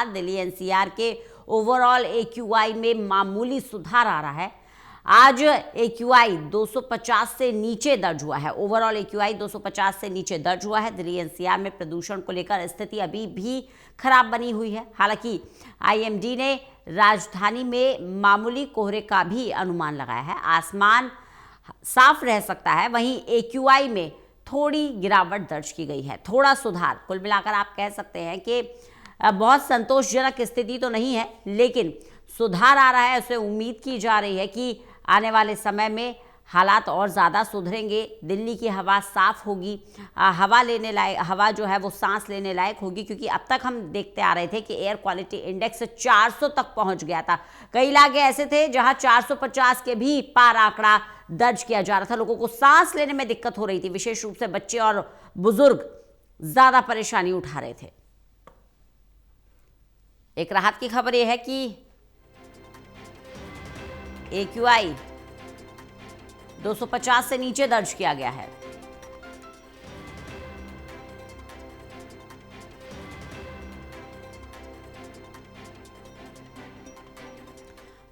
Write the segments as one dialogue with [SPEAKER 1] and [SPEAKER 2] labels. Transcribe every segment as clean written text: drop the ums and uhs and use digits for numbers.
[SPEAKER 1] Delhi NCR के overall AQI में मामूली सुधार आ रहा है। आज एक्यूआई 250 से नीचे दर्ज हुआ है। ओवरऑल एक्यूआई 250 से नीचे दर्ज हुआ है। दिल्ली एनसीआर में प्रदूषण को लेकर स्थिति अभी भी खराब बनी हुई है। हालांकि आईएमडी ने राजधानी में मामूली कोहरे का भी अनुमान लगाया है। आसमान साफ रह सकता है, वहीं एक्यूआई में थोड़ी गिरावट दर्ज की गई है, थोड़ा सुधार। कुल मिलाकर आप कह सकते हैं कि बहुत संतोषजनक स्थिति तो नहीं है, लेकिन सुधार आ रहा है। उससे उम्मीद की जा रही है कि आने वाले समय में हालात और ज़्यादा सुधरेंगे। दिल्ली की हवा साफ होगी, हवा जो है वो सांस लेने लायक होगी, क्योंकि अब तक हम देखते आ रहे थे कि एयर क्वालिटी इंडेक्स 400 तक पहुंच गया था। कई इलाके ऐसे थे जहां 450 के भी पार आंकड़ा दर्ज किया जा रहा था। लोगों को सांस लेने में दिक्कत हो रही थी, विशेष रूप से बच्चे और बुजुर्ग ज़्यादा परेशानी उठा रहे थे। एक राहत की खबर यह है कि एक्यूआई 250 से नीचे दर्ज किया गया है।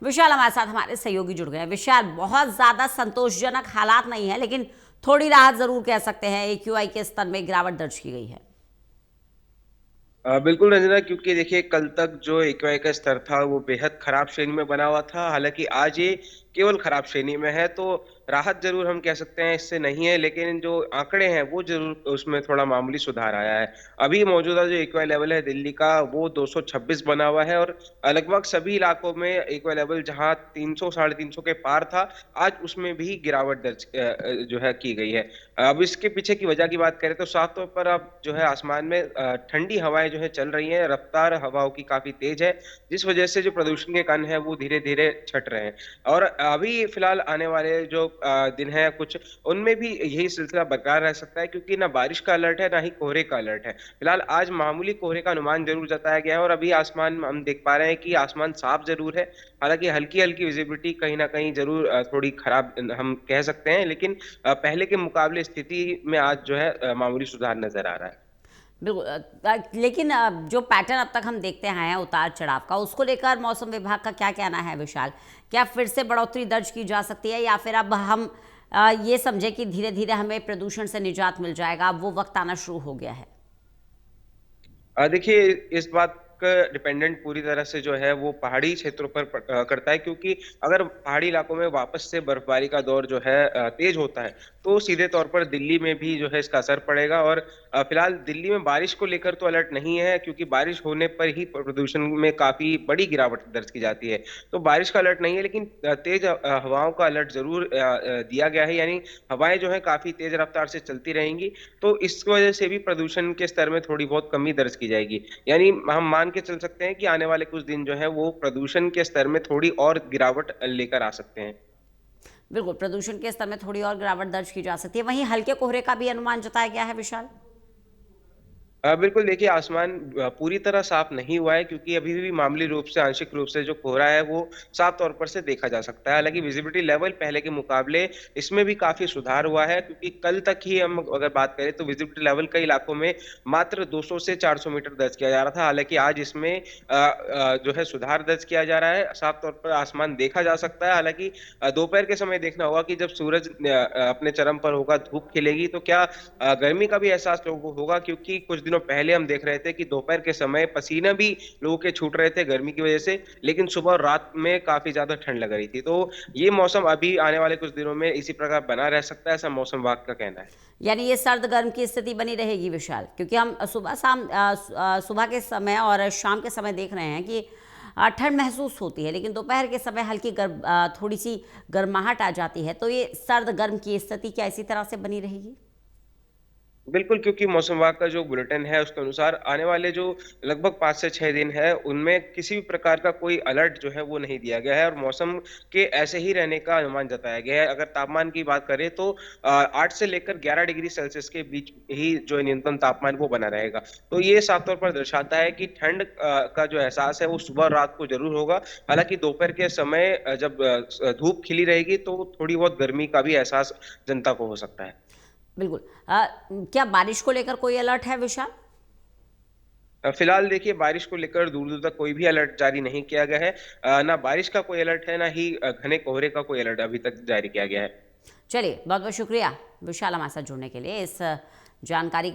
[SPEAKER 1] विशाल हमारे साथ, हमारे सहयोगी जुड़ गए हैं। विशाल, बहुत ज्यादा संतोषजनक हालात नहीं है, लेकिन थोड़ी राहत जरूर कह सकते हैं। एक्यूआई के स्तर में गिरावट दर्ज की गई है।
[SPEAKER 2] बिल्कुल रंजना, क्योंकि देखिए कल तक जो एक्यूआई का स्तर था वो बेहद खराब श्रेणी में बना हुआ था। हालांकि आज ये केवल खराब श्रेणी में है, तो राहत जरूर हम कह सकते हैं इससे नहीं है, लेकिन जो आंकड़े हैं वो जरूर उसमें थोड़ा मामूली सुधार आया है। अभी मौजूदा जो एक्यूआई लेवल है दिल्ली का वो 226 बना हुआ है, और लगभग सभी इलाकों में एक्यूआई लेवल जहां 300 साढ़े 300 के पार था, आज उसमें भी गिरावट दर्ज जो है की गई है। अब इसके पीछे की वजह की बात करें तो साफ तौर पर अब जो है आसमान में ठंडी हवाएं जो है चल रही हैं, रफ्तार हवाओं की काफी तेज है, जिस वजह से जो प्रदूषण के कण है वो धीरे धीरे छट रहे हैं। और अभी फिलहाल आने वाले जो दिन है कुछ, उनमें भी यही सिलसिला बरकरार रह सकता है, क्योंकि ना बारिश का अलर्ट है ना ही कोहरे का अलर्ट है। फिलहाल आज मामूली कोहरे का अनुमान जरूर जताया गया है, और अभी आसमान हम देख पा रहे हैं कि आसमान साफ जरूर है। हालांकि हल्की हल्की विजिबिलिटी कहीं ना कहीं जरूर थोड़ी खराब हम कह सकते हैं, लेकिन पहले के मुकाबले स्थिति में आज जो है मामूली सुधार नजर आ रहा है।
[SPEAKER 1] बिल्कुल, लेकिन जो पैटर्न अब तक हम देखते आए हैं उतार चढ़ाव का, उसको लेकर मौसम विभाग का क्या कहना है विशाल? क्या फिर से बढ़ोतरी दर्ज की जा सकती है, या फिर अब हम ये समझे कि धीरे धीरे हमें प्रदूषण से निजात मिल जाएगा, अब वो वक्त आना शुरू हो गया है?
[SPEAKER 2] देखिए, इस बात का डिपेंडेंट पूरी तरह से जो है वो पहाड़ी क्षेत्रों पर करता है, क्योंकि अगर पहाड़ी इलाकों में वापस से बर्फबारी का दौर जो है तेज होता है, तो सीधे तौर पर दिल्ली में भी जो है इसका असर पड़ेगा। और फिलहाल दिल्ली में बारिश को लेकर तो अलर्ट नहीं है, क्योंकि बारिश होने पर ही प्रदूषण में काफी बड़ी गिरावट दर्ज की जाती है। तो बारिश का अलर्ट नहीं है, लेकिन तेज हवाओं का अलर्ट जरूर दिया गया है, यानी हवाएं जो है काफी तेज रफ्तार से चलती रहेंगी। तो इस वजह से भी प्रदूषण के स्तर में थोड़ी बहुत कमी दर्ज की जाएगी। यानी हम मान के चल सकते हैं कि आने वाले कुछ दिन जो है वो प्रदूषण के स्तर में थोड़ी और गिरावट लेकर आ सकते हैं।
[SPEAKER 1] बिल्कुल, प्रदूषण के स्तर में थोड़ी और गिरावट दर्ज की जा सकती है। वहीं हल्के कोहरे का भी अनुमान जताया गया है विशाल।
[SPEAKER 2] बिल्कुल, देखिए आसमान पूरी तरह साफ नहीं हुआ है, क्योंकि अभी भी मामूली रूप से आंशिक रूप से जो कोहरा है वो साफ तौर पर से देखा जा सकता है। हालांकि विजिबिलिटी लेवल पहले के मुकाबले इसमें भी काफी सुधार हुआ है, क्योंकि कल तक ही हम अगर बात करें तो विजिबिलिटी लेवल कई इलाकों में मात्र 200 से 400 मीटर दर्ज किया जा रहा था। हालांकि आज इसमें जो है सुधार दर्ज किया जा रहा है, साफ तौर पर आसमान देखा जा सकता है। हालांकि दोपहर के समय देखना होगा कि जब सूरज अपने चरम पर होगा, धूप खिलेगी, तो क्या गर्मी का भी एहसास लोगों को होगा, क्योंकि कुछ दिनों पहले हम देख रहे थे कि दोपहर के समय पसीना भी लोगों के छूट रहे थे गर्मी की वजह से, लेकिन सुबह और रात में काफी ज्यादा ठंड लग रही थी। तो ये मौसम अभी आने वाले कुछ दिनों में इसी प्रकार बना रह सकता है, ऐसा मौसम विभाग का कहना है।
[SPEAKER 1] यानी ये सर्द गर्म की स्थिति बनी रहेगी विशाल, क्योंकि हम सुबह के समय और शाम के समय देख रहे हैं कि ठंड महसूस होती है, लेकिन दोपहर के समय हल्की थोड़ी सी गर्माहट आ जाती है। तो ये सर्द गर्म की स्थिति क्या इसी तरह से बनी रहेगी?
[SPEAKER 2] बिल्कुल, क्योंकि मौसम विभाग का जो बुलेटिन है उसके अनुसार आने वाले जो लगभग 5 से 6 दिन है उनमें किसी भी प्रकार का कोई अलर्ट जो है वो नहीं दिया गया है, और मौसम के ऐसे ही रहने का अनुमान जताया गया है। अगर तापमान की बात करें तो 8 से लेकर 11 डिग्री सेल्सियस के बीच ही जो न्यूनतम तापमान वो बना रहेगा। तो ये साफ तौर पर दर्शाता है कि ठंड का जो एहसास है वो सुबह और रात को जरूर होगा। हालांकि दोपहर के समय जब धूप खिली रहेगी तो थोड़ी बहुत गर्मी का भी एहसास जनता को हो सकता है।
[SPEAKER 1] बिल्कुल। क्या बारिश को लेकर कोई अलर्ट है विशाल?
[SPEAKER 2] फिलहाल देखिए बारिश को लेकर दूर-दूर तक कोई भी अलर्ट जारी नहीं किया गया है। ना बारिश का कोई अलर्ट है, ना ही घने कोहरे का कोई अलर्ट अभी तक जारी किया गया है।
[SPEAKER 1] चलिए, बहुत बहुत शुक्रिया विशाल हमारे साथ जुड़ने के लिए, इस जानकारी